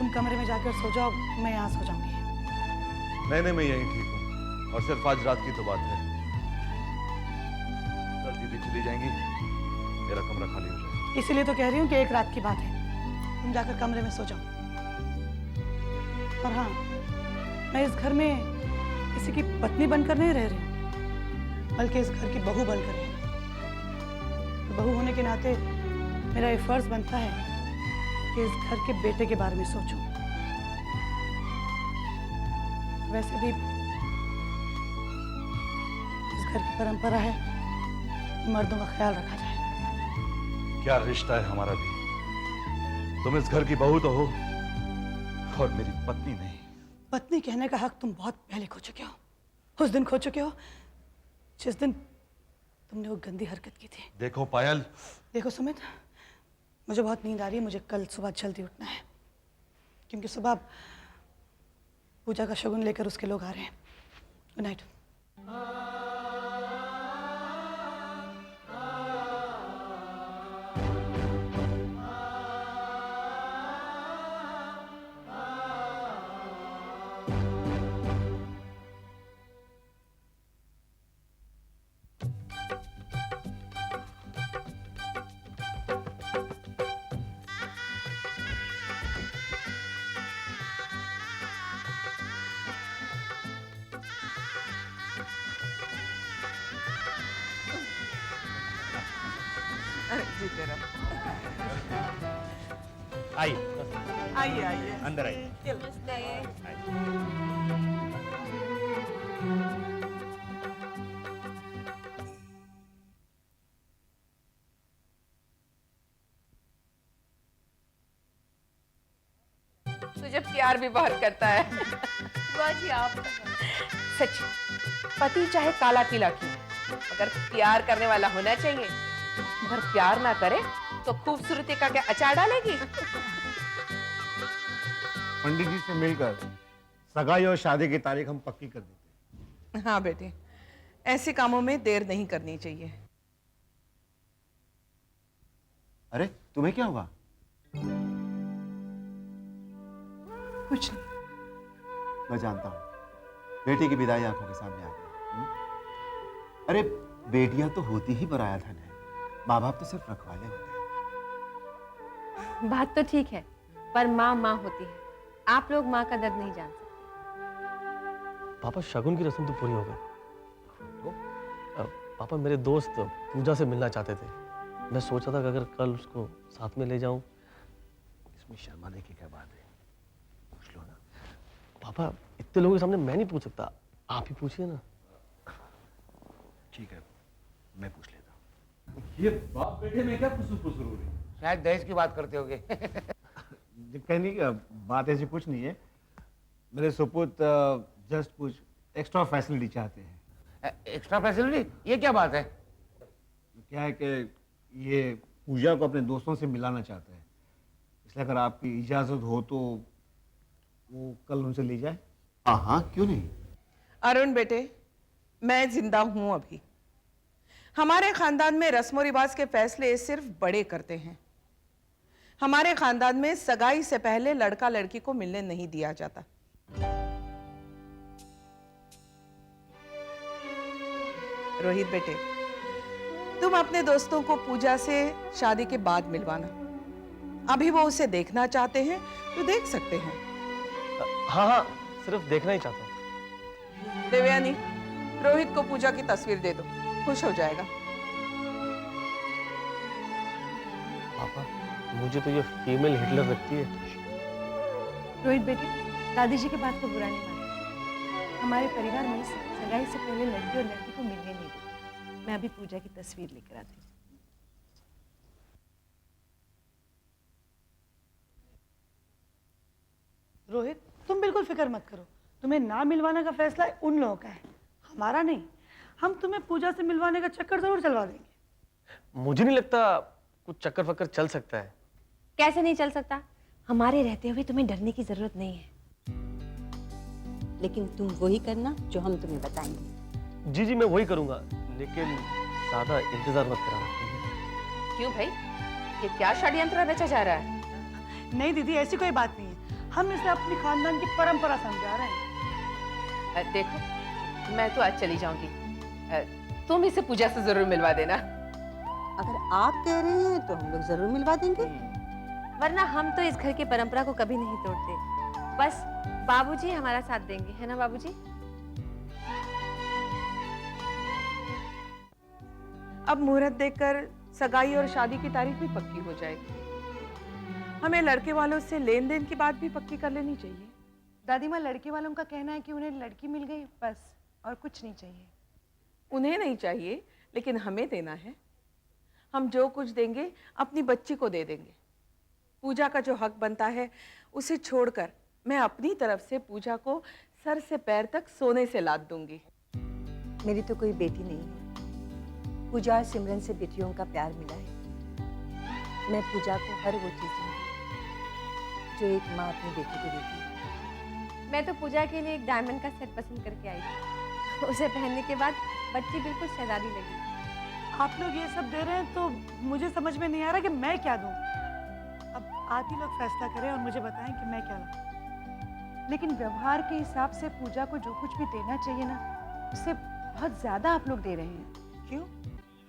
तुम कमरे में जाकर सो जाओ, मैं यहाँ सो जाऊंगी। नहीं, मैं यहीं ठीक हूँ, और सिर्फ आज रात की तो बात है। कल दीदी चली जाएंगी, मेरा कमरा खाली हो जाएगा। इसीलिए तो कह रही हूँ कि एक रात की बात है, तुम जाकर कमरे में सो जाओ। और हाँ, मैं इस घर में किसी की पत्नी बनकर नहीं रह रही हूँ, बल्कि इस घर की बहू बनकर रही हूँ। बहू होने के नाते मेरा ये फर्ज बनता है कि इस घर के बेटे के बारे में सोचूं। वैसे भी इस घर की परंपरा है कि मर्दों का ख्याल रखा जाए। क्या रिश्ता है हमारा भी? तुम इस घर की बहू तो हो और मेरी पत्नी नहीं। पत्नी कहने का हक तुम बहुत पहले खो चुके हो। उस दिन खो चुके हो जिस दिन तुमने वो गंदी हरकत की थी। देखो पायल, देखो सुमित, मुझे बहुत नींद आ रही है, मुझे कल सुबह जल्दी उठना है, क्योंकि सुबह पूजा का शगुन लेकर उसके लोग आ रहे हैं। Good night. जीते रहो। आइए आइए आइए, अंदर आइए। तुझे प्यार भी बहुत करता है। बुआ जी आप सच, पति चाहे काला पीला क्यों, अगर प्यार करने वाला होना चाहिए। अगर प्यार ना करे तो खूबसूरती का क्या अचार डालेगी? पंडित जी से मिलकर सगाई और शादी की तारीख हम पक्की कर देते हैं। हाँ बेटे, ऐसे कामों में देर नहीं करनी चाहिए। अरे तुम्हें क्या हुआ? कुछ नहीं। मैं जानता हूँ, बेटी की विदाई आंखों के सामने आ गई। अरे बेटियां तो होती ही पराया धन है, माँ बाप तो सिर्फ रखवाले होते हैं। बात तो ठीक है, पर माँ माँ होती है। आप लोग माँ का दर्द नहीं जान सकते। पापा, शगुन की रस्म तो पूरी हो गई। पापा, मेरे दोस्त पूजा से मिलना चाहते थे। मैं सोचा था कि अगर कल उसको साथ में ले जाऊं। इसमें शर्माने की क्या बात है, पूछ लो ना। पापा, इतने लोगों के सामने मैं नहीं पूछ सकता, आप ही पूछिए ना। ठीक है, मैं पूछ लेता हूँ। ये बाप बेटे में क्या फुसुर फुसुर हो रही है? शायद दहेज की बात करते होगे। कहने की बात ऐसी कुछ नहीं है। मेरे सुपुत्र जस्ट कुछ एक्स्ट्रा फैसिलिटी चाहते हैं। Extra facility? ये क्या बात है? क्या है कि ये पूजा को अपने दोस्तों से मिलाना चाहते हैं, इसलिए अगर आपकी इजाजत हो तो वो कल उनसे ले जाए। हाँ, क्यों नहीं। अरुण बेटे, मैं जिंदा हूं अभी। हमारे खानदान में रस्म रिवाज के फैसले सिर्फ बड़े करते हैं। हमारे खानदान में सगाई से पहले लड़का लड़की को मिलने नहीं दिया जाता। रोहित बेटे, तुम अपने दोस्तों को पूजा से शादी के बाद मिलवाना। अभी वो उसे देखना चाहते हैं तो देख सकते हैं। हाँ, सिर्फ देखना ही चाहता हूँ। देवयानी, रोहित को पूजा की तस्वीर दे दो, खुश हो जाएगा। पापा, मुझे तो ये फीमेल हिटलर लगती है। रोहित बेटे, दादी जी की बात को बुरा नहीं मानते। हमारे परिवार में सगाई से पहले लड़की और लड़की को मिलने नहीं देते। मैं अभी पूजा की तस्वीर लेकर आती हूँ। रोहित, तुम बिल्कुल फिक्र मत करो। तुम्हें ना मिलवाने का फैसला उन लोगों का है, हमारा नहीं। हम तुम्हें पूजा से मिलवाने का चक्कर जरूर चलवा देंगे। मुझे नहीं लगता कुछ चक्कर फक्कर चल सकता है। कैसे नहीं चल सकता? हमारे रहते हुए तुम्हें डरने की जरूरत नहीं है। लेकिन तुम वही करना जो हम तुम्हें बताएंगे। जी, मैं वही करूंगा, लेकिन ज्यादा इंतजार मत कराना। क्यों भाई, ये क्या षड्यंत्र रचा जा रहा है? नहीं दीदी, ऐसी कोई बात नहीं है। हम इसे अपनी खानदान की परंपरा समझा रहे हैं। देखो मैं तो आज चली जाऊंगी, तुम इसे पूजा से जरूर मिलवा देना। अगर आप कह रहे हैं तो हम लोग जरूर मिलवा देंगे। वरना हम तो इस घर की परंपरा को कभी नहीं तोड़ते। बस बाबूजी हमारा साथ देंगे, है ना बाबूजी? अब मुहूर्त देखकर सगाई और शादी की तारीख भी पक्की हो जाएगी। हमें लड़के वालों से लेन देन की बात भी पक्की कर लेनी चाहिए। दादी माँ, लड़के वालों का कहना है कि उन्हें लड़की मिल गई बस, और कुछ नहीं चाहिए। उन्हें नहीं चाहिए, लेकिन हमें देना है। हम जो कुछ देंगे अपनी बच्ची को दे देंगे। पूजा का जो हक बनता है उसे छोड़कर मैं अपनी तरफ से पूजा को सर से पैर तक सोने से लाद दूंगी। मेरी तो कोई बेटी नहीं है। पूजा और सिमरन से बेटियों का प्यार मिला है। मैं पूजा को हर वो चीज दूंगी जो एक माँ अपनी बेटी को देती है। मैं तो पूजा के लिए एक डायमंड का सेट पसंद करके आई थी। उसे पहनने के बाद बच्ची बिल्कुल शहजादी लगी। आप लोग ये सब दे रहे हैं तो मुझे समझ में नहीं आ रहा कि मैं क्या दूं। अब आप ही लोग फैसला करें और मुझे बताएं कि मैं क्या लाऊं। लेकिन व्यवहार के हिसाब से पूजा को जो कुछ भी देना चाहिए ना, उससे बहुत ज्यादा आप लोग दे रहे हैं। क्यों?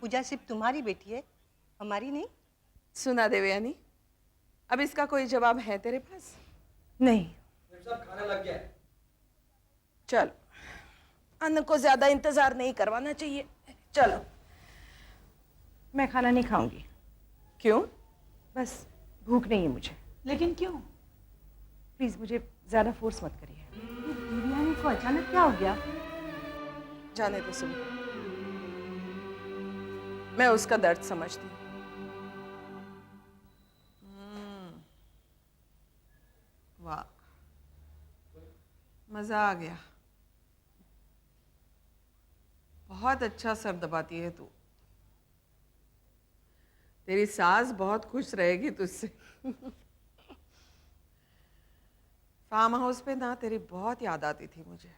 पूजा सिर्फ तुम्हारी बेटी है, हमारी नहीं? सुना देवयानी, अब इसका कोई जवाब है तेरे पास? नहीं। खाना लग गया है। चल, अन्न को ज्यादा इंतजार नहीं करवाना चाहिए। चलो। मैं खाना नहीं खाऊंगी। क्यों? बस भूख नहीं है मुझे। लेकिन क्यों? प्लीज मुझे ज्यादा फोर्स मत करिए। ये देवयानी को अचानक क्या हो गया? जाने तो सुन, मैं उसका दर्द समझती हूँ। वाह, मजा आ गया। बहुत अच्छा सर दबाती है तू। तेरी सास बहुत खुश रहेगी तुझसे। फार्म हाउस पे ना तेरी बहुत याद आती थी मुझे।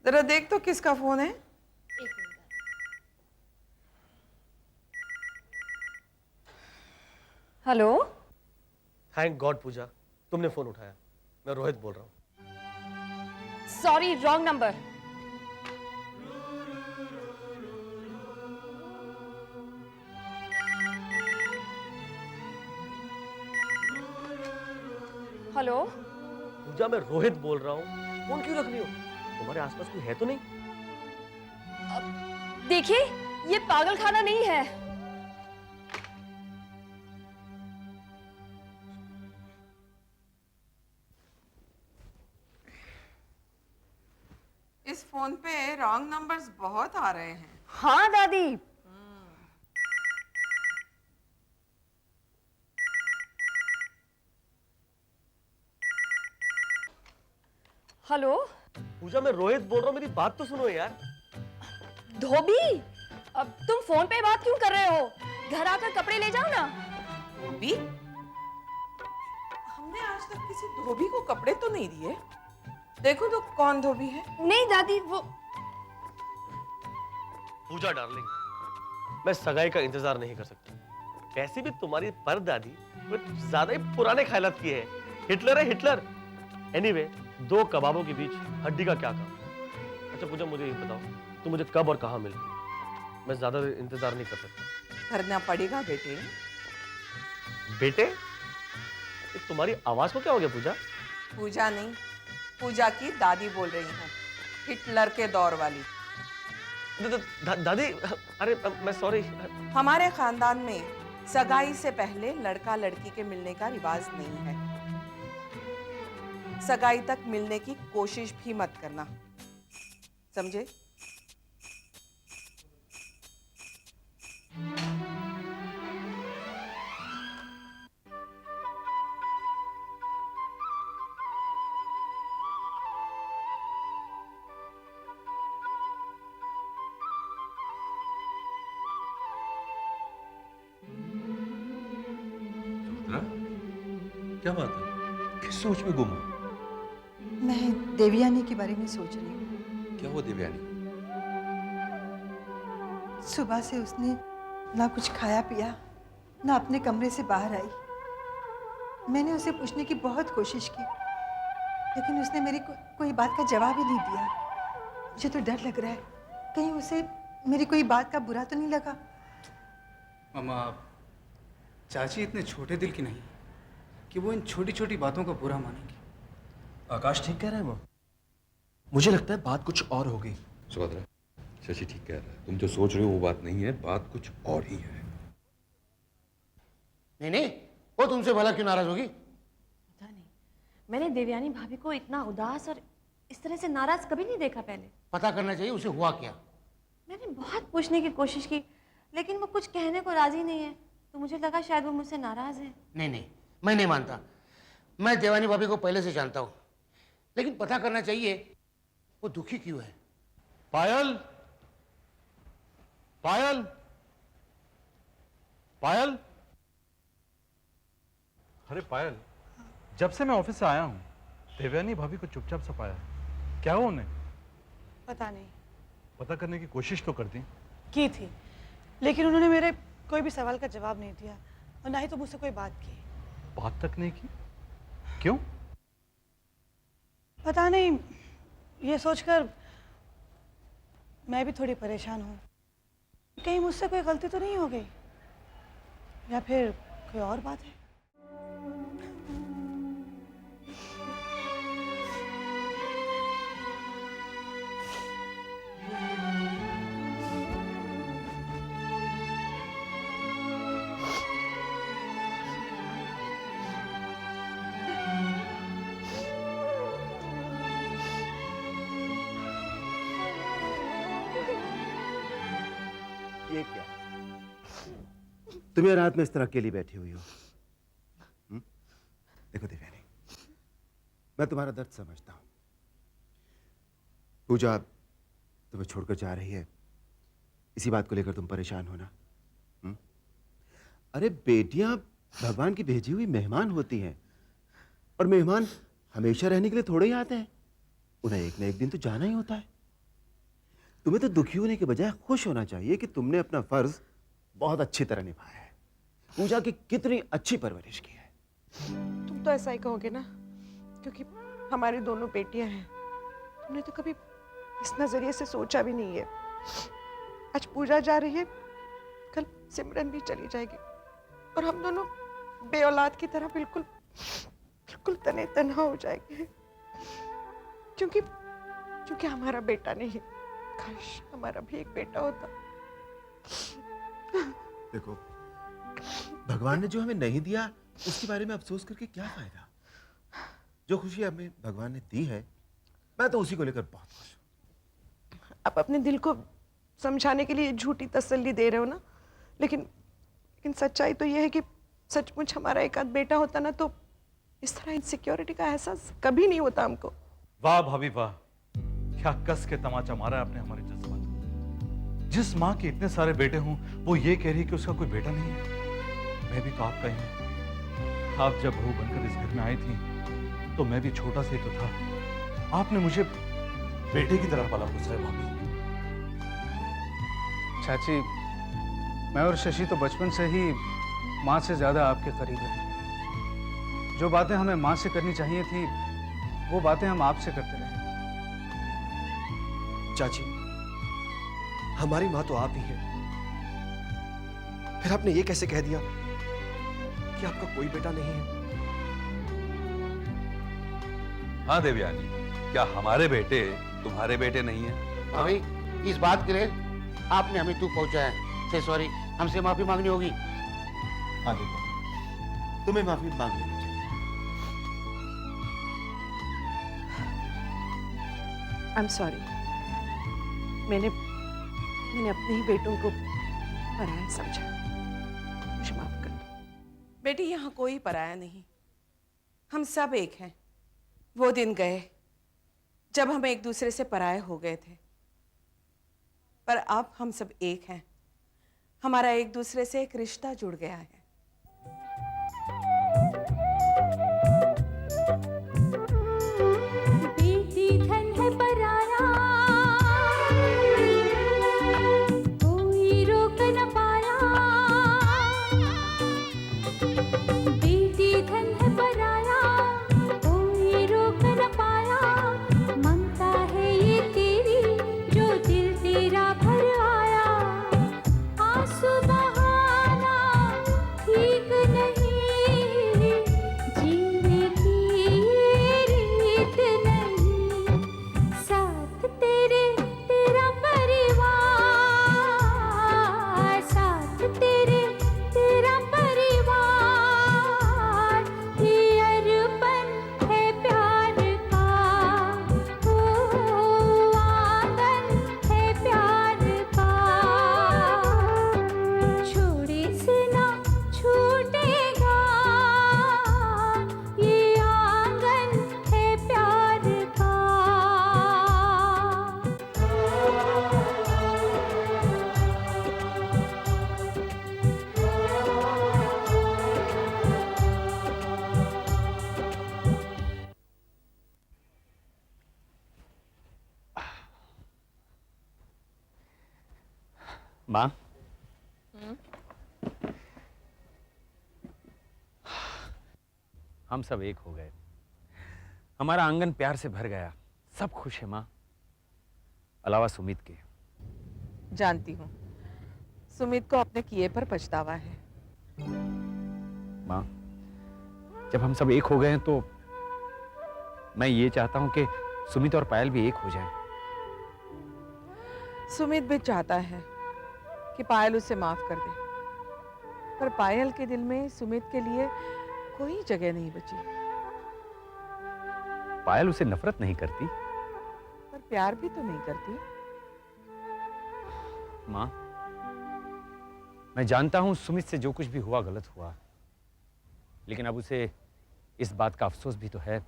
जरा देख तो किसका फोन है। हेलो। थैंक गॉड पूजा, तुमने फोन उठाया। मैं रोहित बोल रहा हूँ। Sorry, wrong number. हेलो। पूजा, मैं रोहित बोल रहा हूँ। फोन क्यों रख रही हो? तुम्हारे आसपास कोई है तो नहीं? देखिए, ये पागल खाना नहीं है। इस फोन पे रॉन्ग नंबर्स बहुत आ रहे हैं। हाँ दादी। हेलो। पूजा, मैं रोहित बोल रहा हूँ, मेरी बात तो सुनो यार। धोबी, अब तुम फोन पे बात क्यों कर रहे हो? घर आकर कपड़े ले जाओ ना। धोबी? हमने आज तक किसी धोबी को कपड़े तो नहीं दिए। देखो तो कौन धोबी है। नहीं दादी, वो पूजा डार्लिंग, मैं सगाई का इंतजार नहीं कर सकती। वैसे भी तुम्हारी परदादी कुछ ज्यादा ही पुराने ख्यालात की है। हिटलर है, हिटलर। एनीवे, दो कबाबों के बीच हड्डी का क्या काम? अच्छा पूजा, मुझे ये बताओ, तुम मुझे कब और कहाँ मिल गई? मैं ज्यादा इंतजार नहीं कर सकता। करना पड़ेगा बेटे। बेटे? ये तुम्हारी आवाज को क्या हो गया पूजा? पूजा नहीं, पूजा की दादी बोल रही हूँ। हिटलर के दौर वाली। दादी, अरे मैं सॉरी। हमारे खानदान में सगाई से पहले लड़का लड़की के मिलने का रिवाज नहीं है। सगाई तक मिलने की कोशिश भी मत करना, समझे? क्या बात है? किस सोच में गुम हो? मैं देवयानी के बारे में सोच रही हूँ। क्या हुआ देवयानी? सुबह से उसने ना कुछ खाया पिया, ना अपने कमरे से बाहर आई। मैंने उसे पूछने की बहुत कोशिश की, लेकिन उसने मेरी कोई बात का जवाब ही नहीं दिया। मुझे तो डर लग रहा है, कहीं उसे मेरी कोई बात का बुरा तो नहीं लगा। मामा, चाची इतने छोटे दिल की नहीं कि वो इन छोटी छोटी बातों को बुरा मानेंगी। आकाश ठीक कह रहा है माँ। मुझे लगता है बात कुछ और होगी। सुभद्रा, शशि ठीक कह रहा है। तुम जो सोच रहे हो वो बात नहीं है, बात कुछ और ही है। नहीं, वो तुमसे भला क्यों नाराज होगी? पता नहीं, मैंने देवयानी भाभी को इतना उदास और इस तरह से नाराज कभी नहीं देखा पहले। पता करना चाहिए उसे हुआ क्या। मैंने बहुत पूछने की कोशिश की, लेकिन वो कुछ कहने को राजी नहीं है, तो मुझे लगा शायद वो मुझसे नाराज है। नहीं, मैं नहीं मानता। मैं देवानी भाभी को पहले से जानता हूँ, लेकिन पता करना चाहिए वो दुखी क्यों है। पायल, पायल, पायल। अरे पायल, जब से मैं ऑफिस से आया हूं देवयानी भाभी को चुपचाप सा पाया। क्या हुआ उन्हें? पता नहीं। पता करने की कोशिश तो कर दी की थी, लेकिन उन्होंने मेरे कोई भी सवाल का जवाब नहीं दिया और ना ही तो मुझसे कोई बात की। बात तक नहीं की? क्यों? पता नहीं, ये सोचकर मैं भी थोड़ी परेशान हूँ, कहीं मुझसे कोई गलती तो नहीं हो गई, या फिर कोई और बात है। ये क्या? तुम यार रात में इस तरह अकेली बैठी हुई हो। देखो देवयानी, मैं तुम्हारा दर्द समझता हूं। पूजा तुम्हें छोड़कर जा रही है, इसी बात को लेकर तुम परेशान हो ना? अरे बेटियां भगवान की भेजी हुई मेहमान होती हैं, और मेहमान हमेशा रहने के लिए थोड़े ही आते हैं। उन्हें एक न एक दिन तो जाना ही होता है। तुम्हें तो दुखी होने के बजाय खुश होना चाहिए कि तुमने अपना फर्ज बहुत अच्छी तरह निभाया है। पूजा की कितनी अच्छी परवरिश की है। तुम तो ऐसा ही कहोगे ना, क्योंकि हमारी दोनों बेटियां हैं। तुमने तो कभी इस नजरिए से सोचा भी नहीं है। आज पूजा जा रही है, कल सिमरन भी चली जाएगी, और हम दोनों बेऔलाद की तरह बिल्कुल बिल्कुल तने तन्हा हो जाएंगे, क्योंकि हमारा बेटा नहीं। काश हमारा भी एक बेटा होता। देखो, भगवान ने जो हमें नहीं दिया उसके बारे में अफसोस करके क्या फायदा। जो खुशी हमें भगवान ने दी है, मैं तो उसी को लेकर बहुत खुश हूं। आप अपने दिल को समझाने के लिए झूठी तसल्ली दे रहे हो ना, लेकिन सच्चाई तो यह है कि सचमुच हमारा एक आध बेटा होता ना, तो इस तरह इनसिक्योरिटी का एहसास कभी नहीं होता हमको। वाह भाभी वाह, क्या कस के तमाचा मारा है आपने हमारे जज्बात को। जिस माँ के इतने सारे बेटे हों, वो ये कह रही कि उसका कोई बेटा नहीं है। मैं भी तो आपका ही हूं। आप जब बहू बनकर इस घर में आई थी तो मैं भी छोटा सा ही तो था। आपने मुझे बेटे की तरह पाला पोसा है भाभी। चाची, मैं और शशि तो बचपन से ही माँ से ज्यादा आपके करीब हैं। जो बातें हमें माँ से करनी चाहिए थी, वो बातें हम आपसे करते रहे। चाची, हमारी माँ तो आप ही है, फिर आपने ये कैसे कह दिया कि आपका कोई बेटा नहीं है? हाँ देवयानी, क्या हमारे बेटे तुम्हारे बेटे नहीं है? भाभी, इस बात के लिए आपने हमें तू पहुंचाया है। से सॉरी, हमसे माफी मांगनी होगी। हाँ देखो, तुम्हें माफी मांग लेनी चाहिए। I am sorry. मैंने अपने ही बेटों को पराया समझा। मुझे माफ कर दो। बेटी, यहाँ कोई पराया नहीं, हम सब एक हैं। वो दिन गए जब हम एक दूसरे से पराये हो गए थे, पर अब हम सब एक हैं। हमारा एक दूसरे से एक रिश्ता जुड़ गया है। बेटी धन है पराया, कोई रोक न पाया। माँ, हम सब एक हो गए। हमारा आंगन प्यार से भर गया। सब खुश है माँ, अलावा सुमित के। जानती हूँ सुमित को अपने किए पर पछतावा है। माँ, जब हम सब एक हो गए हैं तो मैं ये चाहता हूं कि सुमित और पायल भी एक हो जाएं। सुमित भी चाहता है कि पायल उसे माफ कर दे, पर पायल के दिल में सुमित के लिए कोई जगह नहीं बची। पायल उसे नफरत नहीं करती, पर प्यार भी तो नहीं करती। माँ, मैं जानता हूं सुमित से जो कुछ भी हुआ गलत हुआ, लेकिन अब उसे इस बात का अफसोस भी तो है।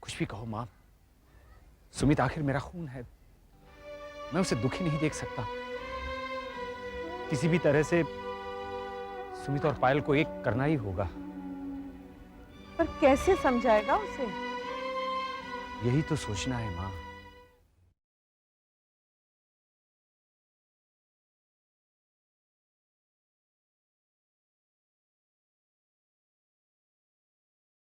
कुछ भी कहो माँ, सुमित आखिर मेरा खून है। मैं उसे दुखी नहीं देख सकता। किसी भी तरह से सुमित और पायल को एक करना ही होगा। पर कैसे समझाएगा उसे? यही तो सोचना है माँ।